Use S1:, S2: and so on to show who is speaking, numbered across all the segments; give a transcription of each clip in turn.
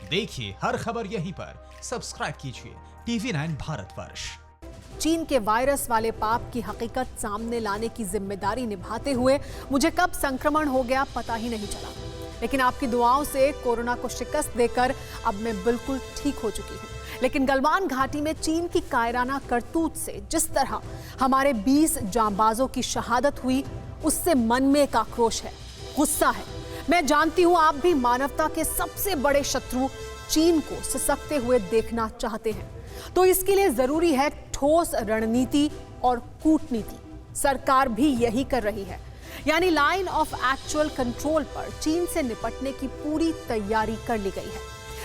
S1: देखिए हर खबर यहीं पर। सब्सक्राइब कीजिए TV9 भारतवर्ष।
S2: चीन के वायरस वाले पाप की हकीकत सामने लाने की जिम्मेदारी निभाते हुए मुझे कब संक्रमण हो गया पता ही नहीं चला, लेकिन आपकी दुआओं से कोरोना को शिकस्त देकर अब मैं बिल्कुल ठीक हो चुकी हूँ। लेकिन गलवान घाटी में चीन की कायराना करतूत से जिस तरह हमारे 20 जांबाजों की शहादत हुई, उससे मन में एक आक्रोश है, गुस्सा है। मैं जानती हूँ आप भी मानवता के सबसे बड़े शत्रु चीन को सिसकते हुए देखना चाहते हैं, तो इसके लिए जरूरी है ठोस रणनीति और कूटनीति। सरकार भी यही कर रही है, यानी लाइन ऑफ एक्चुअल कंट्रोल पर चीन से निपटने की पूरी तैयारी कर ली गई है।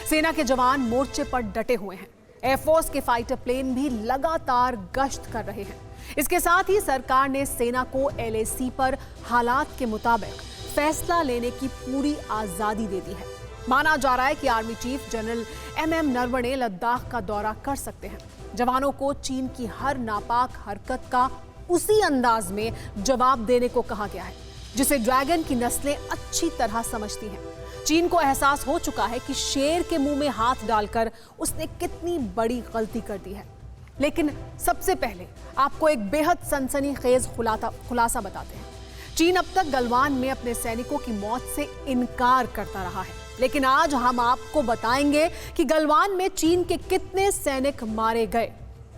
S2: सेना के जवान मोर्चे पर डटे हुए हैं, एयरफोर्स के फाइटर प्लेन भी लगातार गश्त कर रहे हैं। इसके साथ ही सरकार ने सेना को LAC पर हालात के मुताबिक फैसला लेने की पूरी आजादी दे दी है। माना जा रहा है कि army chief general MM Naravane Ladakh का दौरा कर सकते हैं। जवानों को चीन की हर नापाक हरकत का उसी अंदाज में जवाब देने को कहा गया है जिसे ड्रैगन की नस्लें अच्छी तरह समझती हैं। चीन को एहसास हो चुका है कि शेर के मुंह में हाथ डालकर उसने कितनी बड़ी गलती कर दी है। लेकिन सबसे पहले आपको एक बेहद सनसनीखेज खुलासा बताते हैं। चीन अब तक गलवान में अपने सैनिकों की मौत से इनकार करता रहा है, लेकिन आज हम आपको बताएंगे कि गलवान में चीन के कितने सैनिक मारे गए,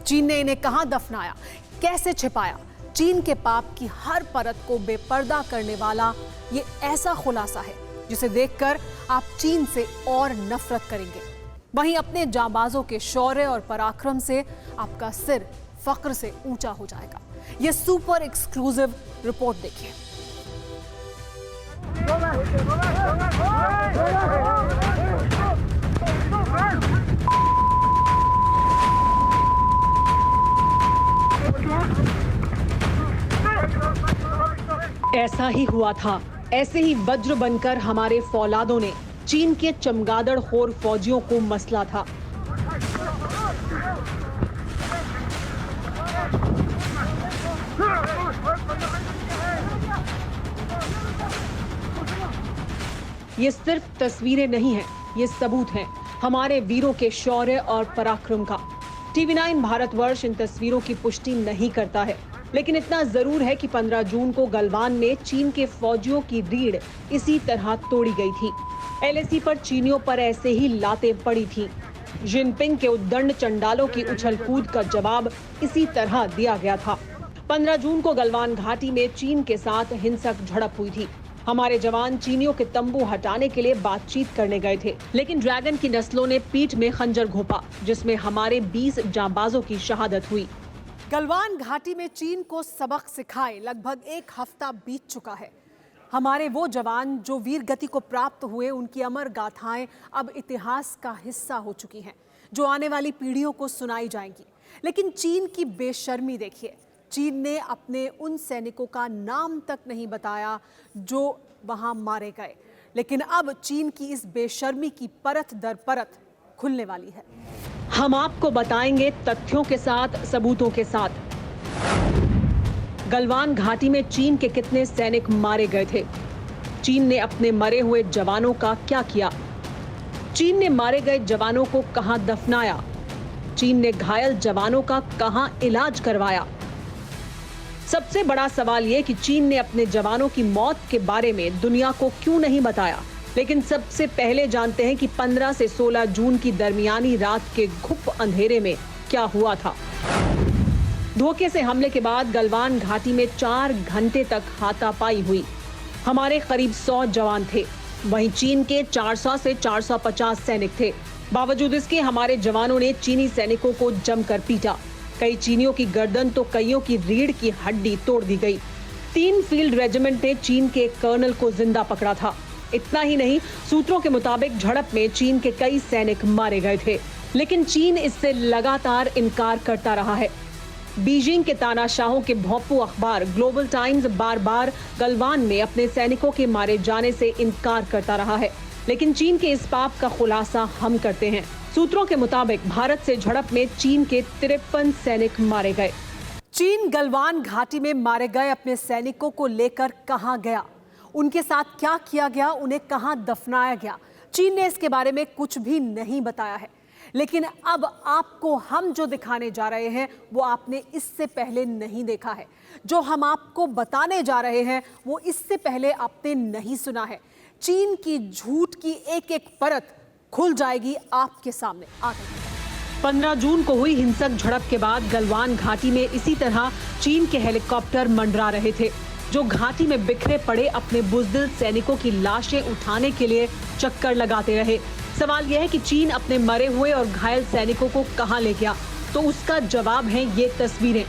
S2: चीन ने इन्हें कहां दफनाया, कैसे छिपाया। चीन के पाप की हर परत को बेपर्दा करने वाला ये ऐसा खुलासा है जिसे देखकर आप चीन से और नफरत करेंगे। वहीं अपने जांबाजों के शौर्य और पराक्रम से आपका सिर फक्र से ऊंचा हो जाएगा। ये सुपर एक्सक्लूसिव रिपोर्ट देखिए।
S3: ऐसा ही हुआ था। ऐसे ही वज्र बनकर हमारे फौलादों ने चीन के चमगादड़ खोर फौजियों को मसला था। ये सिर्फ तस्वीरें नहीं हैं, ये सबूत हैं हमारे वीरों के शौर्य और पराक्रम का। TV9 भारतवर्ष इन तस्वीरों की पुष्टि नहीं करता है, लेकिन इतना जरूर है कि 15 जून को गलवान में चीन के फौजियों की रीढ़ इसी तरह तोड़ी गई थी। LAC पर चीनियों पर ऐसे ही लातें पड़ी थी। जिनपिंग के उद्दंड चंडालों की उछल कूद का जवाब इसी तरह दिया गया था। 15 जून को गलवान घाटी में चीन के साथ हिंसक झड़प हुई थी। हमारे जवान चीनियों के तंबू हटाने के लिए बातचीत करने गए थे, लेकिन ड्रैगन की नस्लों ने पीठ में खंजर घोंपा, जिसमें हमारे 20 जांबाजों की शहादत हुई।
S2: गलवान घाटी में चीन को सबक सिखाए लगभग 1 हफ्ता बीत चुका है। हमारे वो जवान जो वीर गति को प्राप्त हुए, उनकी अमर गाथाएं अब इतिहास का हिस्सा हो चुकी हैं, जो आने वाली पीढ़ियों को सुनाई जाएंगी। लेकिन चीन की बेशर्मी देखिए। चीन ने अपने उन सैनिकों का नाम तक नहीं बताया जो वहां मारे गए, लेकिन अब चीन की इस बेशर्मी की परत दर परत खुलने वाली है।
S3: हम आपको बताएंगे तथ्यों के साथ, सबूतों के साथ, गलवान घाटी में चीन के कितने सैनिक मारे गए थे, चीन ने अपने मरे हुए जवानों का क्या किया, चीन ने मारे गए जवानों को कहां दफनाया, चीन ने घायल जवानों का कहां इलाज करवाया। सबसे बड़ा सवाल ये कि चीन ने अपने जवानों की मौत के बारे में दुनिया को क्यों नहीं बताया। लेकिन सबसे पहले जानते हैं कि 15 से 16 जून की दरमियानी रात के घुप अंधेरे में क्या हुआ था। धोखे से हमले के बाद गलवान घाटी में 4 घंटे तक हाथापाई हुई। हमारे करीब 100 जवान थे, वहीं चीन के 400 से 450 सैनिक थे। बावजूद इसके हमारे जवानों ने चीनी सैनिकों को जमकर पीटा। कई चीनियों की गर्दन तो कईयों की रीढ़ की हड्डी तोड़ दी गई। 3 फील्ड रेजिमेंट ने चीन के कर्नल को जिंदा पकड़ा था। इतना ही नहीं, सूत्रों के मुताबिक झड़प में चीन के कई सैनिक मारे गए थे, लेकिन चीन इससे लगातार इनकार करता रहा है। बीजिंग के तानाशाहों के भोंपू अखबार ग्लोबल टाइम्स बार बार गलवान में अपने सैनिकों के मारे जाने से इनकार करता रहा है, लेकिन चीन के इस पाप का खुलासा हम करते हैं। सूत्रों के मुताबिक भारत से झड़प में चीन के 53 सैनिक मारे गए।
S2: चीन गलवान घाटी में मारे गए अपने सैनिकों को लेकर कहां गया, उनके साथ क्या किया गया, उन्हें कहां दफनाया गया, चीन ने इसके बारे में कुछ भी नहीं बताया है, लेकिन अब आपको हम जो दिखाने जा रहे हैं वो आपने इससे पहले नहीं देखा है। जो हम आपको बताने जा रहे हैं वो इससे पहले आपने नहीं सुना है। चीन की झूठ की एक एक परत खुल जाएगी आपके सामने। आगे
S3: 15 जून को हुई हिंसक झड़प के बाद गलवान घाटी में इसी तरह चीन के हेलीकॉप्टर मंडरा रहे थे, जो घाटी में बिखरे पड़े अपने बुज़दिल सैनिकों की लाशें उठाने के लिए चक्कर लगाते रहे। सवाल यह है कि चीन अपने मरे हुए और घायल सैनिकों को कहां ले गया, तो उसका जवाब है ये तस्वीरें।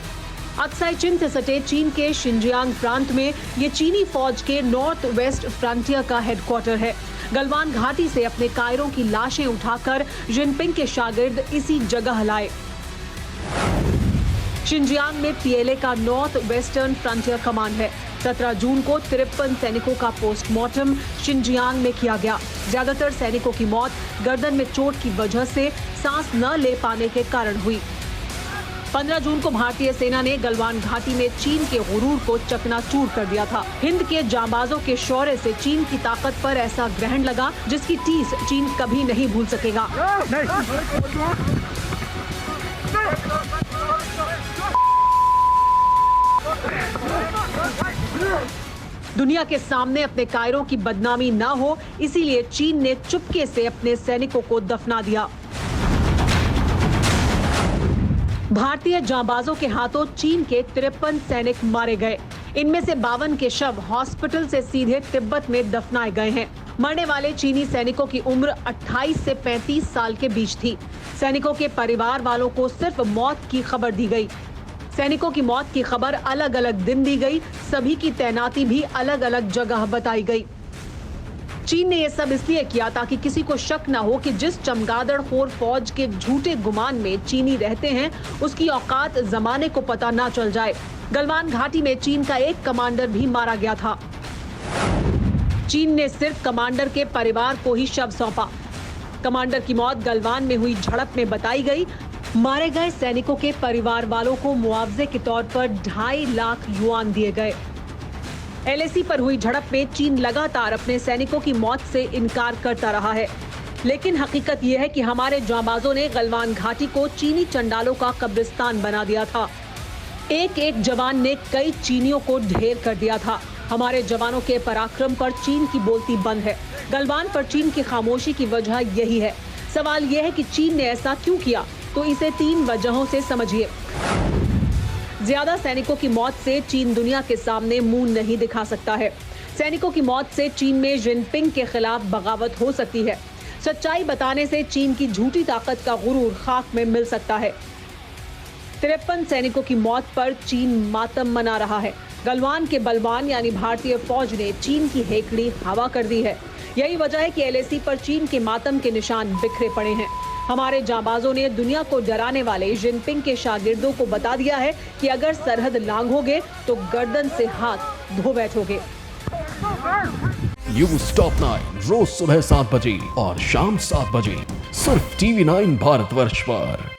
S3: अक्साई चीन से सटे चीन के शिनजियांग प्रांत में ये चीनी फौज के नॉर्थ वेस्ट फ्रंटियर का हेडक्वार्टर है। गलवान घाटी से अपने कायरों की लाशें उठाकर जिनपिंग के शागिर्द इसी जगह लाए। शिनजियांग में पीएलए का नॉर्थ वेस्टर्न फ्रंटियर कमांड है। 17 जून को 53 सैनिकों का पोस्टमार्टम शिनजियांग में किया गया। ज्यादातर सैनिकों की मौत गर्दन में चोट की वजह से सांस न ले पाने के कारण हुई। 15 जून को भारतीय सेना ने गलवान घाटी में चीन के गुरूर को चकनाचूर कर दिया था। हिंद के जांबाजों के शौर्य से चीन की ताकत पर ऐसा ग्रहण लगा जिसकी टीस चीन कभी नहीं भूल सकेगा। दुनिया के सामने अपने कायरों की बदनामी ना हो, इसीलिए चीन ने चुपके से अपने सैनिकों को दफना दिया। भारतीय जांबाजों के हाथों चीन के 53 सैनिक मारे गए। इनमें से 52 के शव हॉस्पिटल से सीधे तिब्बत में दफनाए गए हैं। मरने वाले चीनी सैनिकों की उम्र 28 से 35 साल के बीच थी। सैनिकों के परिवार वालों को सिर्फ मौत की खबर दी गई। सैनिकों की मौत की खबर अलग अलग दिन दी गई। सभी की तैनाती भी अलग अलग जगह बताई गई। चीन ने यह सब इसलिए किया ताकि किसी को शक न हो कि जिस चमगादड़खोर फौज के झूठे गुमान में चीनी रहते हैं उसकी औकात जमाने को पता ना चल जाए। गलवान घाटी में चीन का एक कमांडर भी मारा गया था। चीन ने सिर्फ कमांडर के परिवार को ही शव सौंपा। कमांडर की मौत गलवान में हुई झड़प में बताई गई। मारे गए सैनिकों के परिवार वालों को मुआवजे के तौर पर 2.5 लाख युआन दिए गए। एलएसी पर हुई झड़प में चीन लगातार अपने सैनिकों की मौत से इनकार करता रहा है, लेकिन हकीकत यह है कि हमारे जांबाजों ने गलवान घाटी को चीनी चंडालों का कब्रिस्तान बना दिया था। एक एक जवान ने कई चीनियों को ढेर कर दिया था। हमारे जवानों के पराक्रम पर चीन की बोलती बंद है। गलवान पर चीन की खामोशी की वजह यही है। सवाल यह है कि चीन ने ऐसा क्यों किया, तो इसे 3 वजहों से समझिए। ज्यादा सैनिकों की मौत से चीन दुनिया के सामने मुंह नहीं दिखा सकता है। सैनिकों की मौत से चीन में जिनपिंग के खिलाफ बगावत हो सकती है। सच्चाई बताने से चीन की झूठी ताकत का गुरूर खाक में मिल सकता है। 53 सैनिकों की मौत पर चीन मातम मना रहा है। गलवान के बलवान यानी भारतीय फौज ने चीन की हेकड़ी हवा कर दी है। यही वजह है कि एलएसी पर चीन के मातम के निशान बिखरे पड़े हैं। हमारे जांबाजों ने दुनिया को डराने वाले जिनपिंग के शागिर्दों को बता दिया है कि अगर सरहद लांघोगे तो गर्दन से हाथ धो बैठोगे।
S4: न्यूज़ टॉप 9 रोज सुबह 7 बजे और शाम 7 बजे सिर्फ TV9 भारतवर्ष पर।